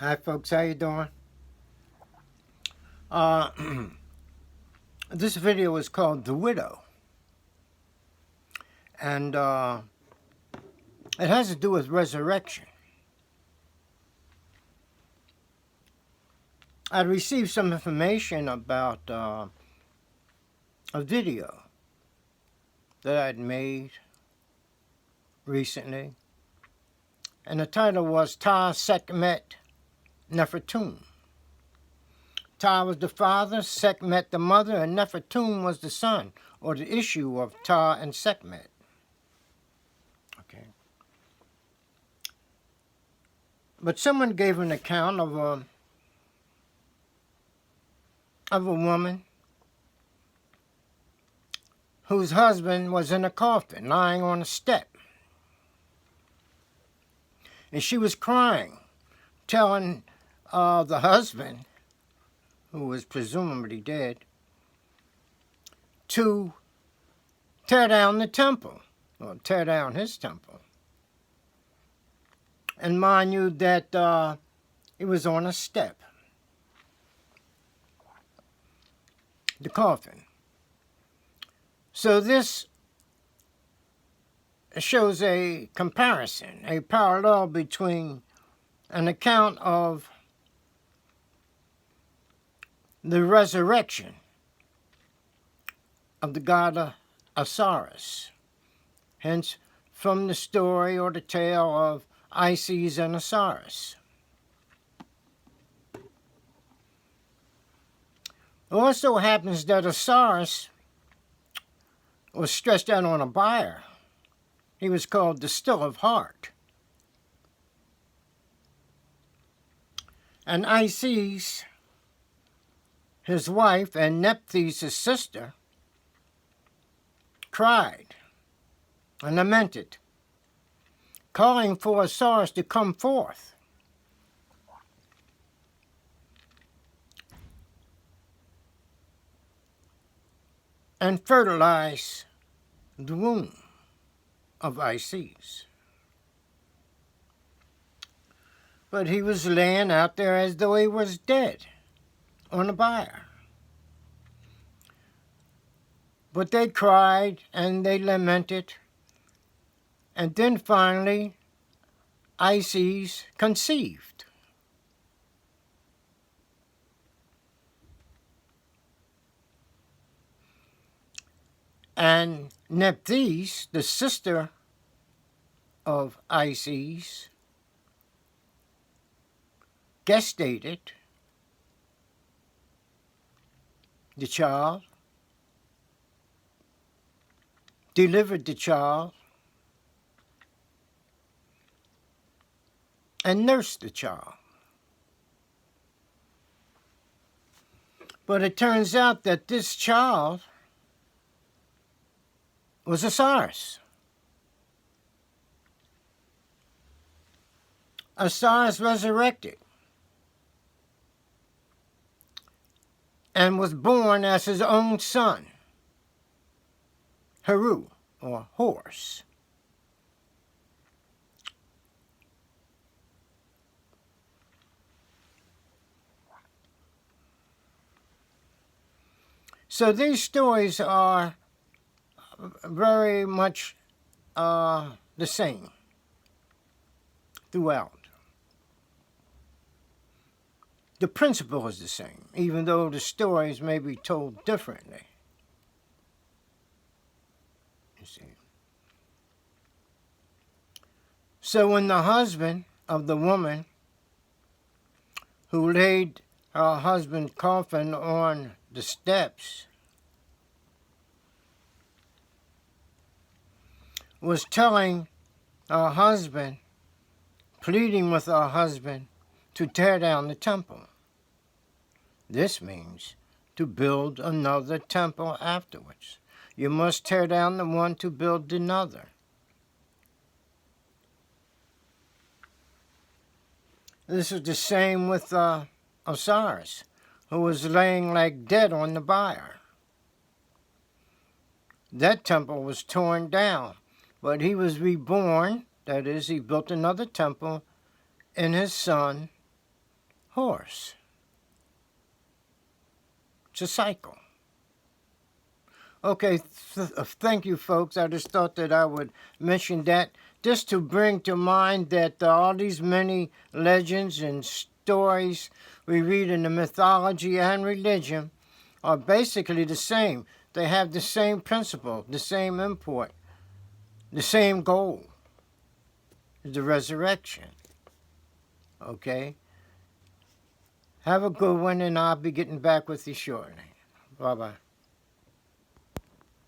Hi, folks. How you doing? Uh, this video is called "The Widow," and it has to do with resurrection. I received some information about a video that I'd made recently, and the title was "Ta Sekhmet Nefertum." Ta was the father, Sekhmet the mother, and Nefertum was the son, or the issue of Ta and Sekhmet. Okay. But someone gave an account of a woman whose husband was in a coffin, lying on a step. And she was crying, telling the husband, who was presumably dead, to tear down the temple, or tear down his temple. And mind you that it was on a step, the coffin. So this shows a comparison, a parallel between an account of the resurrection of the god Osiris, hence from the story or the tale of Isis and Osiris. It also happens that Osiris was stretched out on a bier. He was called the Still of Heart. And Isis, his wife, and Nephthys, his sister, cried and lamented, calling for Osiris to come forth. And fertilize the womb of Isis. But he was laying out there as though he was dead on a bier. But they cried and they lamented, and then finally Isis conceived. And Nephthys, the sister of Isis, gestated the child, delivered the child, and nursed the child. But it turns out that this child was Osiris. Osiris resurrected and was born as his own son, Heru, or horse. So these stories are very much the same throughout. The principle is the same, even though the stories may be told differently. You see. So when the husband of the woman who laid her husband's coffin on the steps was telling her husband, pleading with her husband to tear down the temple. This means to build another temple afterwards. You must tear down the one to build another. This is the same with Osiris, who was laying like dead on the bier. That temple was torn down, but he was reborn. That is, he built another temple in his son, horse. It's a cycle. Okay, thank you, folks. I just thought that I would mention that just to bring to mind that all these many legends and stories we read in the mythology and religion are basically the same. They have the same principle, the same import, the same goal, the resurrection. Okay? Have a good one, and I'll be getting back with you shortly. Bye-bye.